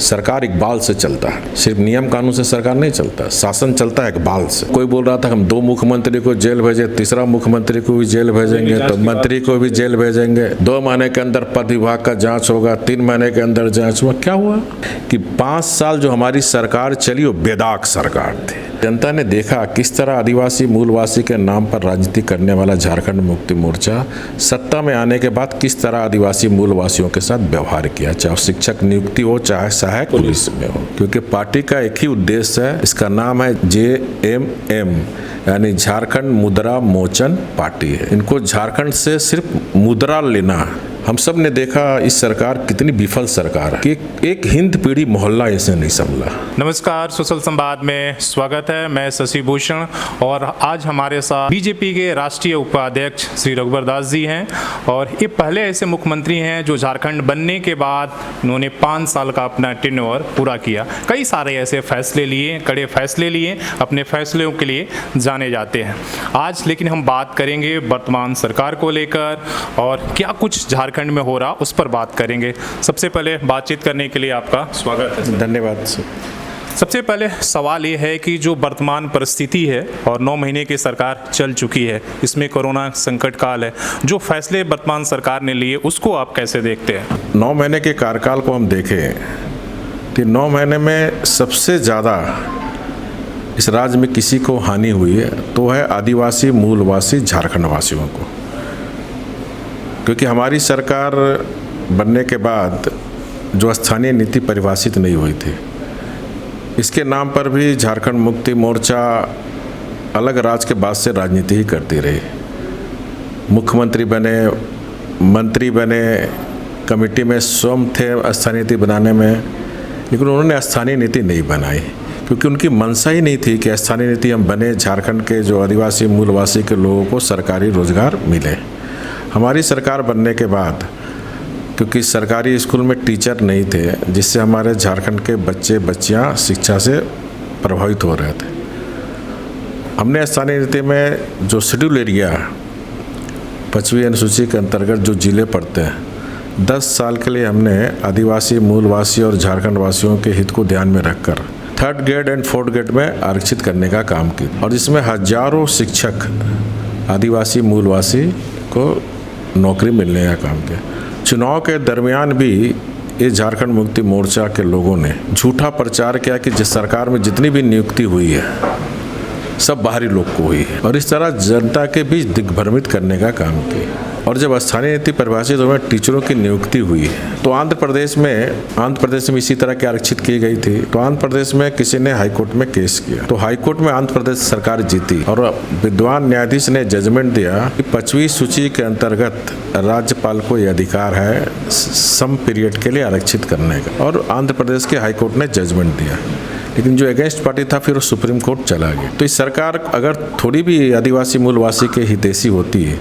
सरकार इकबाल से चलता है, सिर्फ नियम कानून से सरकार नहीं चलता, शासन चलता है इकबाल से। कोई बोल रहा था हम 2 मुख्यमंत्री को जेल भेजे, तीसरा मुख्यमंत्री को भी जेल भेजेंगे, तो मंत्री को भी जेल भेजेंगे, 2 महीने के अंदर पद विभाग का जांच होगा, 3 महीने के अंदर जांच हुआ। क्या हुआ कि 5 साल जो हमारी सरकार चली वो बेदाग सरकार थी। जनता ने देखा किस तरह आदिवासी मूलवासी के नाम पर राजनीति करने वाला झारखंड मुक्ति मोर्चा सत्ता में आने के बाद किस तरह आदिवासी मूलवासियों के साथ व्यवहार किया, चाहे शिक्षक नियुक्ति हो चाहे सहायक पुलिस में हो। क्योंकि पार्टी का एक ही उद्देश्य है, इसका नाम है JMM यानी झारखंड मुद्रा मोचन पार्टी है। इनको झारखंड से सिर्फ मुद्रा लेना। हम सब ने देखा इस सरकार कितनी विफल सरकार है कि एक हिंद पीढ़ी मोहल्ला इसे नहीं संभला। नमस्कार, सोशल संवाद में स्वागत है। मैं शशि भूषण और आज हमारे साथ बीजेपी के राष्ट्रीय उपाध्यक्ष श्री रघुवर दास जी हैं और ये पहले ऐसे मुख्यमंत्री हैं जो झारखंड बनने के बाद उन्होंने 5 साल का अपना टेन्योर पूरा किया। कई सारे ऐसे फैसले लिए, कड़े फैसले लिए, अपने फैसलों के लिए जाने जाते हैं। आज लेकिन हम बात करेंगे वर्तमान सरकार को लेकर और क्या कुछ झारखंड में हो रहा उस पर बात करेंगे। सबसे पहले बातचीत करने के लिए आपका स्वागत है। धन्यवाद। सबसे पहले सवाल ये है कि जो वर्तमान परिस्थिति है और 9 महीने की सरकार चल चुकी है, इसमें कोरोना संकट काल है, जो फैसले वर्तमान सरकार ने लिए उसको आप कैसे देखते हैं? 9 महीने के कार्यकाल को हम देखें कि 9 महीने में सबसे ज़्यादा इस राज्य में किसी को हानि हुई है तो है आदिवासी मूलवासी झारखंड वासियों को। क्योंकि हमारी सरकार बनने के बाद जो स्थानीय नीति परिभाषित नहीं हुई थी, इसके नाम पर भी झारखंड मुक्ति मोर्चा अलग राज्य के बाद से राजनीति ही करती रही। मुख्यमंत्री बने, मंत्री बने, कमेटी में स्वयं थे स्थानीय नीति बनाने में, लेकिन उन्होंने स्थानीय नीति नहीं बनाई क्योंकि उनकी मंशा ही नहीं थी कि स्थानीय नीति हम बने, झारखंड के जो आदिवासी मूलवासी के लोगों को सरकारी रोजगार मिले। हमारी सरकार बनने के बाद क्योंकि सरकारी स्कूल में टीचर नहीं थे, जिससे हमारे झारखंड के बच्चे बच्चियां शिक्षा से प्रभावित हो रहे थे, हमने स्थानीय नीति में जो शेड्यूल एरिया 5वीं अनुसूची के अंतर्गत जो जिले पड़ते हैं, 10 साल के लिए हमने आदिवासी मूलवासी और झारखंड वासियों के हित को ध्यान में रखकर 3rd grade and 4th grade में आरक्षित करने का काम किया और इसमें हजारों शिक्षक आदिवासी मूलवासी को नौकरी मिलने का काम किया। चुनाव के दरमियान भी ये झारखंड मुक्ति मोर्चा के लोगों ने झूठा प्रचार किया कि जिस सरकार में जितनी भी नियुक्ति हुई है सब बाहरी लोग को हुई है और इस तरह जनता के बीच दिग्भ्रमित करने का काम किया। और जब स्थानीय नीति परिभाषित हुए टीचरों की नियुक्ति हुई है तो आंध्र प्रदेश में इसी तरह की आरक्षित की गई थी, तो आंध्र प्रदेश में किसी ने हाईकोर्ट में केस किया, तो हाईकोर्ट में आंध्र प्रदेश सरकार जीती और विद्वान न्यायाधीश ने जजमेंट दिया कि 5वीं सूची के अंतर्गत राज्यपाल को यह अधिकार है सम पीरियड के लिए आरक्षित करने का, और आंध्र प्रदेश के हाईकोर्ट ने जजमेंट दिया। लेकिन जो अगेंस्ट पार्टी था फिर वो सुप्रीम कोर्ट चला गया। तो इस सरकार अगर थोड़ी भी आदिवासी मूलवासी के हितैषी होती है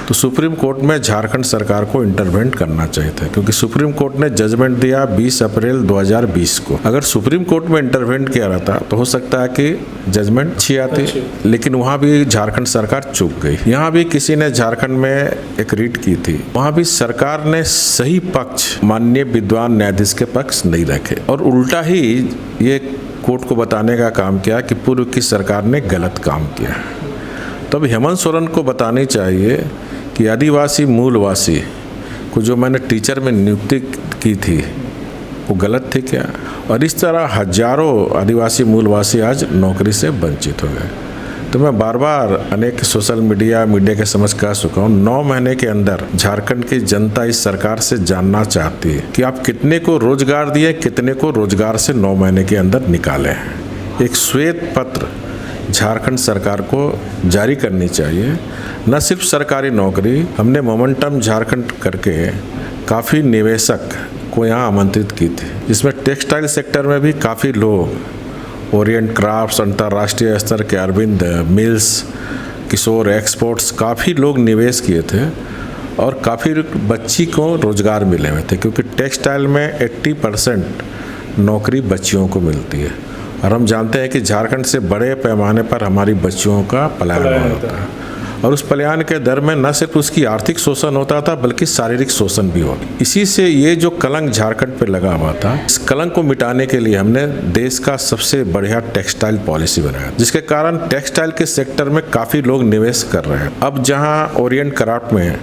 तो सुप्रीम कोर्ट में झारखंड सरकार को इंटरवेंट करना चाहिए था, क्योंकि सुप्रीम कोर्ट ने जजमेंट दिया 20 अप्रैल 2020 को। अगर सुप्रीम कोर्ट में इंटरवेंट किया रहता तो हो सकता है कि जजमेंट अच्छी आती, लेकिन वहाँ भी झारखंड सरकार चूक गई। यहाँ भी किसी ने झारखंड में एक रीट की थी, वहाँ भी सरकार ने सही पक्ष माननीय विद्वान न्यायाधीश के पक्ष नहीं रखे और उल्टा ही ये कोर्ट को बताने का काम किया कि पूर्व की सरकार ने गलत काम किया। तो अब हेमंत सोरेन को बतानी चाहिए कि आदिवासी मूलवासी को जो मैंने टीचर में नियुक्ति की थी वो गलत थी क्या, और इस तरह हजारों आदिवासी मूलवासी आज नौकरी से वंचित हो गए। तो मैं बार बार अनेक सोशल मीडिया के समझ कह चुका हूँ, 9 महीने के अंदर झारखंड की जनता इस सरकार से जानना चाहती है कि आप कितने को रोजगार दिए, कितने को रोजगार से 9 महीने के अंदर निकाले। एक श्वेत पत्र झारखंड सरकार को जारी करनी चाहिए। न सिर्फ सरकारी नौकरी, हमने मोमेंटम झारखंड करके काफ़ी निवेशक को यहाँ आमंत्रित की थी, जिसमें टेक्सटाइल सेक्टर में भी काफ़ी लोग, ओरिएंट क्राफ्ट्स, अंतर्राष्ट्रीय स्तर के अरविंद मिल्स, किशोर एक्सपोर्ट्स, काफ़ी लोग निवेश किए थे और काफ़ी बच्ची को रोजगार मिले हुए थे, क्योंकि टेक्सटाइल में 80% नौकरी बच्चियों को मिलती है और हम जानते हैं कि झारखंड से बड़े पैमाने पर हमारी बच्चियों का पलायन होता है। और उस पलायन के दर में न सिर्फ उसकी आर्थिक शोषण होता था बल्कि शारीरिक शोषण भी होता। इसी से ये जो कलंक झारखंड पे लगा हुआ था, इस कलंक को मिटाने के लिए हमने देश का सबसे बढ़िया टेक्सटाइल पॉलिसी बनाया, जिसके कारण टेक्सटाइल के सेक्टर में काफ़ी लोग निवेश कर रहे हैं। अब जहाँ ओरिएंट क्राफ्ट में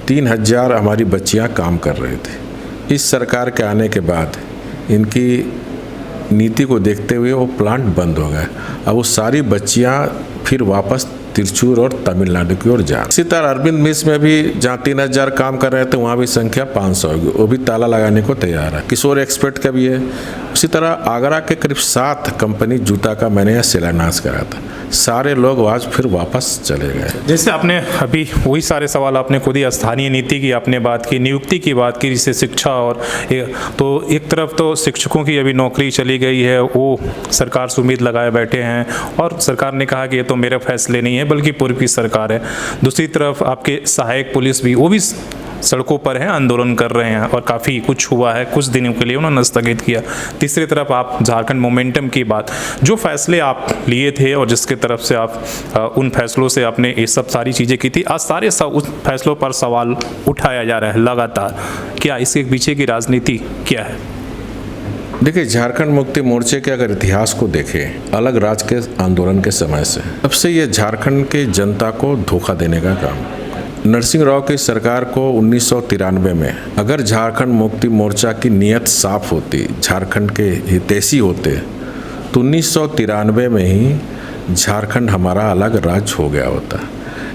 3000 हमारी बच्चियाँ काम कर रहे थे, इस सरकार के आने के बाद इनकी नीति को देखते हुए वो प्लांट बंद हो गए। अब वो सारी बच्चियाँ फिर वापस तिरचूर और तमिलनाडु की ओर जा। इसी तरह अरविंद मिस में भी जहाँ 3000 काम कर रहे थे वहाँ भी संख्या 500 होगी, वो भी ताला लगाने को तैयार है। किशोर एक्सपर्ट का भी है। उसी तरह आगरा के करीब 7 कंपनी जूता का मैंने यह शिलान्यास करा था, सारे लोग आज फिर वापस चले गए। जैसे आपने अभी वही सारे सवाल आपने खुद ही स्थानीय नीति की आपने बात की, नियुक्ति की बात की, जिससे शिक्षा और तो एक तरफ तो शिक्षकों की अभी नौकरी चली गई है, वो सरकार से उम्मीद लगाए बैठे हैं और सरकार ने कहा कि ये तो मेरे फैसले नहीं है बल्कि पूर्व की सरकार है। दूसरी तरफ आपके सहायक पुलिस भी, वो भी सड़कों पर हैं, आंदोलन कर रहे हैं और काफ़ी कुछ हुआ है, कुछ दिनों के लिए उन्होंने स्थगित किया। तीसरी तरफ आप झारखंड मोमेंटम की बात, जो फैसले आप लिए थे और जिसके तरफ से आप उन फैसलों से आपने ये सब सारी चीज़ें की थी, आज सारे उस फैसलों पर सवाल उठाया जा रहा है लगातार। क्या इसके पीछे की राजनीति क्या है? देखिए, झारखंड मुक्ति मोर्चे के अगर इतिहास को देखें, अलग राज्य के आंदोलन के समय से तब से ये झारखंड के जनता को धोखा देने का काम। नरसिंह राव की सरकार को 1993 में अगर झारखंड मुक्ति मोर्चा की नीयत साफ होती, झारखंड के हितैषी होते, तो 1993 में ही झारखंड हमारा अलग राज्य हो गया होता।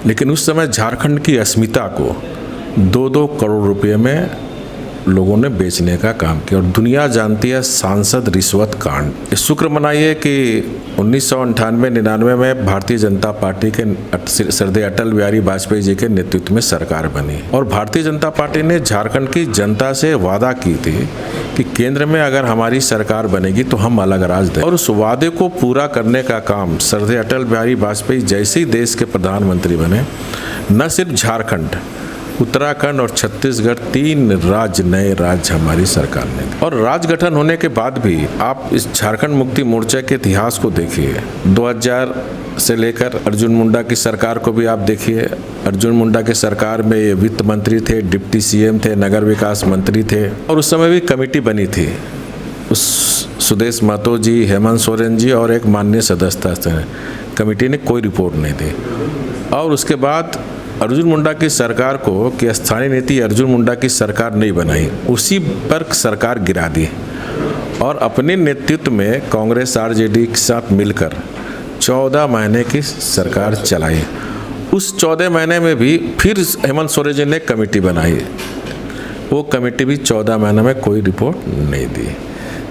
लेकिन उस समय झारखंड की अस्मिता को 2-2 करोड़ रुपए में लोगों ने बेचने का काम किया और दुनिया जानती है सांसद रिश्वत कांड। शुक्र मनाइए कि 1998-99 में भारतीय जनता पार्टी के श्रद्धेय अटल बिहारी वाजपेयी जी के नेतृत्व में सरकार बनी और भारतीय जनता पार्टी ने झारखंड की जनता से वादा की थी कि केंद्र में अगर हमारी सरकार बनेगी तो हम अलग राज्य दें, और उस वादे को पूरा करने का काम श्रद्धेय अटल बिहारी वाजपेयी जैसे ही देश के प्रधानमंत्री बने, न सिर्फ झारखंड, उत्तराखंड और छत्तीसगढ़ 3 राज्य, नए राज्य हमारी सरकार ने। और राज्य गठन होने के बाद भी आप इस झारखंड मुक्ति मोर्चा के इतिहास को देखिए, 2000 से लेकर अर्जुन मुंडा की सरकार को भी आप देखिए। अर्जुन मुंडा की सरकार में ये वित्त मंत्री थे, डिप्टी सीएम थे, नगर विकास मंत्री थे और उस समय भी कमेटी बनी थी। उस सुदेश महतो जी, हेमंत सोरेन जी और एक माननीय सदस्य थे। कमेटी ने कोई रिपोर्ट नहीं दी और उसके बाद अर्जुन मुंडा की सरकार को कि स्थानीय नीति अर्जुन मुंडा की सरकार नहीं बनाई, उसी पर सरकार गिरा दी और अपने नेतृत्व में कांग्रेस आरजेडी के साथ मिलकर 14 महीने की सरकार चलाई। उस 14 महीने में भी फिर हेमंत सोरेन जी ने कमेटी बनाई, वो कमेटी भी 14 महीने में कोई रिपोर्ट नहीं दी।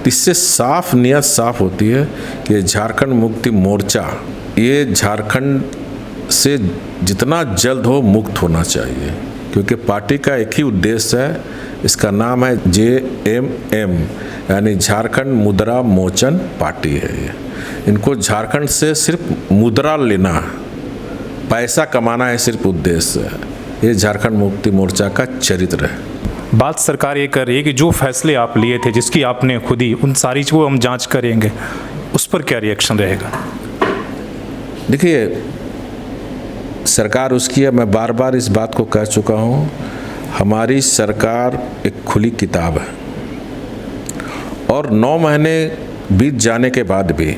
इससे साफ नियत साफ होती है कि झारखंड मुक्ति मोर्चा ये झारखंड से जितना जल्द हो मुक्त होना चाहिए, क्योंकि पार्टी का एक ही उद्देश्य है, इसका नाम है JMM, यानी झारखंड मुद्रा मोचन पार्टी है। ये इनको झारखंड से सिर्फ मुद्रा लेना, पैसा कमाना है सिर्फ उद्देश्य है। ये झारखंड मुक्ति मोर्चा का चरित्र है। बात सरकार ये कर रही है कि जो फैसले आप लिए थे, जिसकी आपने खुद ही, उन सारी चीज़ों को हम जांच करेंगे, उस पर क्या रिएक्शन रहेगा? देखिए, सरकार उसकी है, मैं बार बार इस बात को कह चुका हूँ, हमारी सरकार एक खुली किताब है और 9 महीने बीत जाने के बाद भी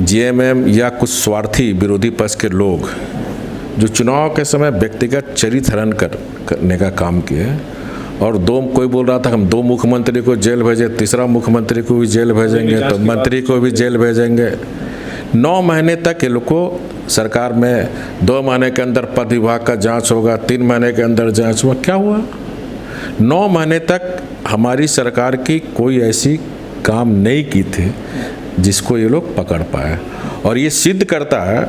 JMM या कुछ स्वार्थी विरोधी पक्ष के लोग जो चुनाव के समय व्यक्तिगत चरित्र हनन करने का काम किए और कोई बोल रहा था हम 2 मुख्यमंत्री को जेल भेजे, तीसरा मुख्यमंत्री को भी जेल भेजेंगे, तो मंत्री को भी जेल भेजेंगे। 9 महीने तक ये लोग को सरकार में 2 महीने के अंदर पद विभाग का जांच होगा, 3 महीने के अंदर जांच हुआ, क्या हुआ? 9 महीने तक हमारी सरकार की कोई ऐसी काम नहीं की थी जिसको ये लोग पकड़ पाए। और ये सिद्ध करता है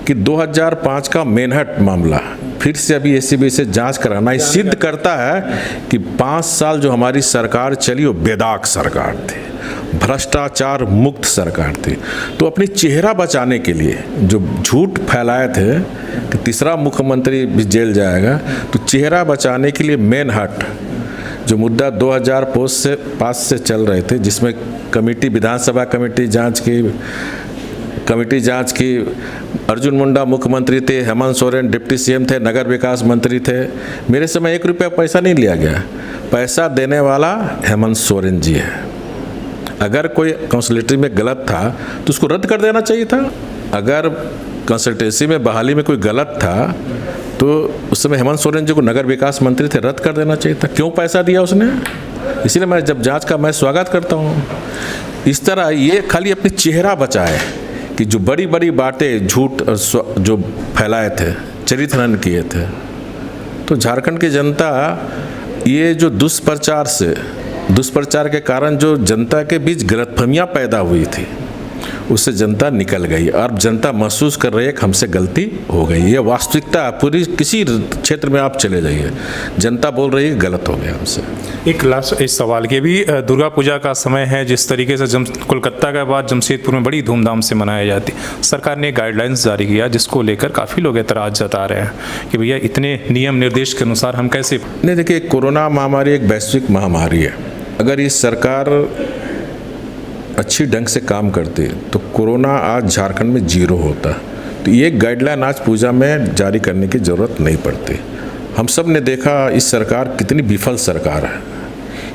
कि 2005 का मेनहट मामला फिर से अभी ACB से जांच कराना, ये सिद्ध करता है कि 5 साल जो हमारी सरकार चली वो बेदाग सरकार थी, भ्रष्टाचार मुक्त सरकार थी। तो अपनी चेहरा बचाने के लिए जो झूठ फैलाए थे कि तीसरा मुख्यमंत्री भी जेल जाएगा, तो चेहरा बचाने के लिए मेनहट जो मुद्दा 2005 से चल रहे थे, जिसमें कमेटी, विधानसभा कमेटी जांच की, अर्जुन मुंडा मुख्यमंत्री थे, हेमंत सोरेन डिप्टी सीएम थे, नगर विकास मंत्री थे। मेरे समय 1 रुपया पैसा नहीं लिया गया। पैसा देने वाला हेमंत सोरेन जी है। अगर कोई कंसल्टेंसी में गलत था तो उसको रद्द कर देना चाहिए था। अगर कंसल्टेंसी में बहाली में कोई गलत था तो उस समय हेमंत सोरेन जी को नगर विकास मंत्री थे, रद्द कर देना चाहिए था। क्यों पैसा दिया उसने? इसीलिए मैं जब जांच का मैं स्वागत करता हूँ। इस तरह ये खाली अपनी चेहरा बचाए कि जो बड़ी बड़ी बातें झूठ जो फैलाए थे, चरित्र हनन किए थे, तो झारखंड की जनता ये जो दुष्प्रचार के कारण जो जनता के बीच गलतफहमियां पैदा हुई थी उससे जनता निकल गई। और जनता महसूस कर रही है कि हमसे गलती हो गई। ये वास्तविकता पूरी किसी क्षेत्र में आप चले जाइए, जनता बोल रही है गलत हो गया हमसे। एक लास्ट इस सवाल के भी, दुर्गा पूजा का समय है, जिस तरीके से कोलकाता के बाद जमशेदपुर में बड़ी धूमधाम से मनाई जाती, सरकार ने गाइडलाइंस जारी किया जिसको लेकर काफ़ी लोग एतराज़ जता रहे हैं कि भैया इतने नियम निर्देश के अनुसार हम कैसे। नहीं, देखिए, कोरोना महामारी एक वैश्विक महामारी है। अगर ये सरकार अच्छी ढंग से काम करती तो कोरोना आज झारखंड में 0 होता। तो ये गाइडलाइन आज पूजा में जारी करने की ज़रूरत नहीं पड़ती। हम सब ने देखा इस सरकार कितनी विफल सरकार है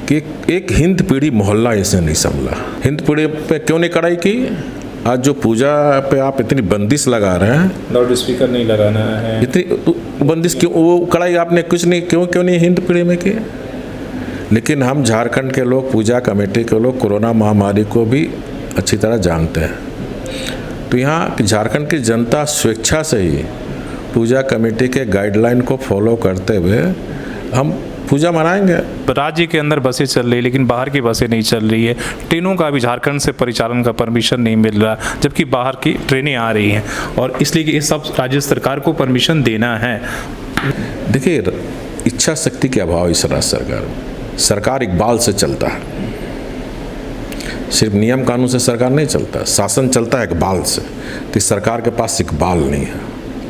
कि एक हिंद पीढ़ी मोहल्ला इसे नहीं संभला। हिंद पीढ़ी पे क्यों नहीं कड़ाई की? आज जो पूजा पे आप इतनी बंदिश लगा रहे हैं, लाउड स्पीकर नहीं लगाना है, इतनी बंदिश क्यों? वो कड़ाई आपने कुछ नहीं क्यों नहीं हिंद पीढ़ी में की? लेकिन हम झारखंड के लोग, पूजा कमेटी के लोग कोरोना महामारी को भी अच्छी तरह जानते हैं। तो यहाँ झारखंड की जनता स्वेच्छा से ही पूजा कमेटी के गाइडलाइन को फॉलो करते हुए हम पूजा मनाएंगे। राज्य के अंदर बसें चल रही है लेकिन बाहर की बसें नहीं चल रही है। ट्रेनों का भी झारखंड से परिचालन का परमिशन नहीं मिल रहा, जबकि बाहर की ट्रेनें आ रही हैं और इसलिए कि ये सब राज्य सरकार को परमिशन देना है। देखिए, इच्छा शक्ति के अभाव इस राज्य सरकार इकबाल से चलता है। सिर्फ नियम कानून से सरकार नहीं चलता, शासन चलता है इकबाल से। तो इस सरकार के पास इकबाल नहीं है,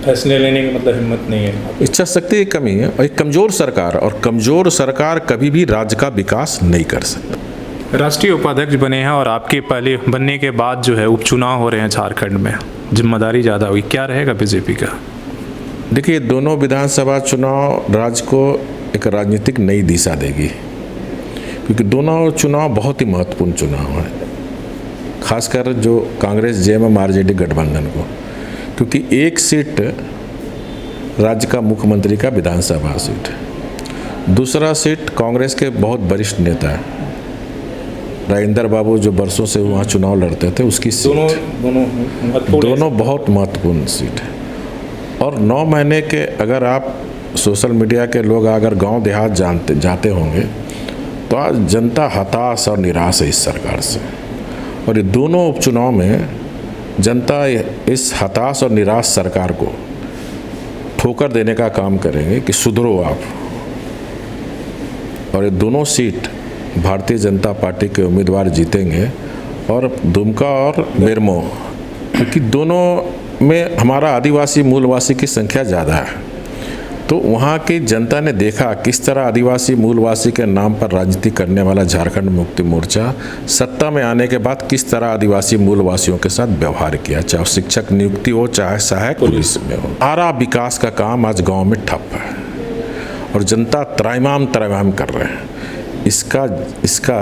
फैसले लेने की मतलब हिम्मत नहीं है, इच्छा शक्ति की कमी है और एक कमज़ोर सरकार, और कमज़ोर सरकार कभी भी राज्य का विकास नहीं कर सकती। राष्ट्रीय उपाध्यक्ष बने हैं और आपके पहले बनने के बाद जो है उपचुनाव हो रहे हैं झारखंड में, जिम्मेदारी ज़्यादा हुई, क्या रहेगा बीजेपी का? देखिए, दोनों विधानसभा चुनाव राज्य को एक राजनीतिक नई दिशा देगी, क्योंकि दोनों चुनाव बहुत ही महत्वपूर्ण चुनाव हैं, खासकर जो कांग्रेस जेएमएम आरजेडी गठबंधन को, क्योंकि एक सीट राज्य का मुख्यमंत्री का विधानसभा सीट है, दूसरा सीट कांग्रेस के बहुत वरिष्ठ नेता है राजेंद्र बाबू जो वर्षों से वहाँ चुनाव लड़ते थे, उसकी सीट। दोनों बहुत महत्वपूर्ण सीट है। और 9 महीने के अगर आप सोशल मीडिया के लोग अगर गांव देहात जाते होंगे तो आज जनता हताश और निराश है इस सरकार से। और ये दोनों उपचुनाव में जनता इस हताश और निराश सरकार को ठोकर देने का काम करेंगे कि सुधरो आप। और ये दोनों सीट भारतीय जनता पार्टी के उम्मीदवार जीतेंगे, और दुमका और बेरमो, क्योंकि दोनों में हमारा आदिवासी मूलवासी की संख्या ज़्यादा है। तो वहाँ की जनता ने देखा किस तरह आदिवासी मूलवासी के नाम पर राजनीति करने वाला झारखंड मुक्ति मोर्चा सत्ता में आने के बाद किस तरह आदिवासी मूलवासियों के साथ व्यवहार किया, चाहे शिक्षक नियुक्ति हो, चाहे सहायक पुलिस में हो। सारा विकास का काम आज गांव में ठप है और जनता त्राहिमाम कर रहे हैं। इसका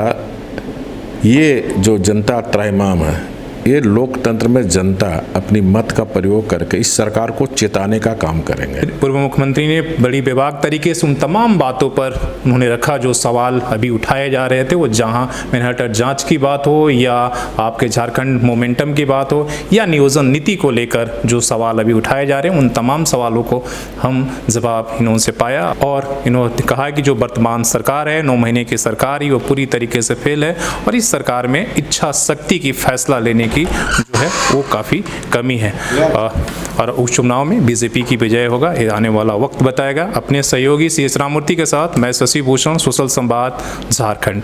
ये जो जनता त्राहिमाम है, ये लोकतंत्र में जनता अपनी मत का प्रयोग करके इस सरकार को चेताने का काम करेंगे। पूर्व मुख्यमंत्री ने बड़ी बेबाक तरीके से उन तमाम बातों पर उन्होंने रखा जो सवाल अभी उठाए जा रहे थे, वो जहां मैनहट्टन जांच की बात हो या आपके झारखंड मोमेंटम की बात हो या नियोजन नीति को लेकर जो सवाल अभी उठाए जा रहे हैं, उन तमाम सवालों को हम जवाब इन्होंने पाया। और इन्होंने कहा कि जो वर्तमान सरकार है, 9 महीने की सरकार ही, वो पूरी तरीके से फेल है और इस सरकार में इच्छा शक्ति की फैसला लेने की जो है वो काफ़ी कमी है। और उस चुनाव में बीजेपी की विजय होगा, ये आने वाला वक्त बताएगा। अपने सहयोगी CS राममूर्ति के साथ मैं शशि भूषण, सोशल संवाद, झारखंड।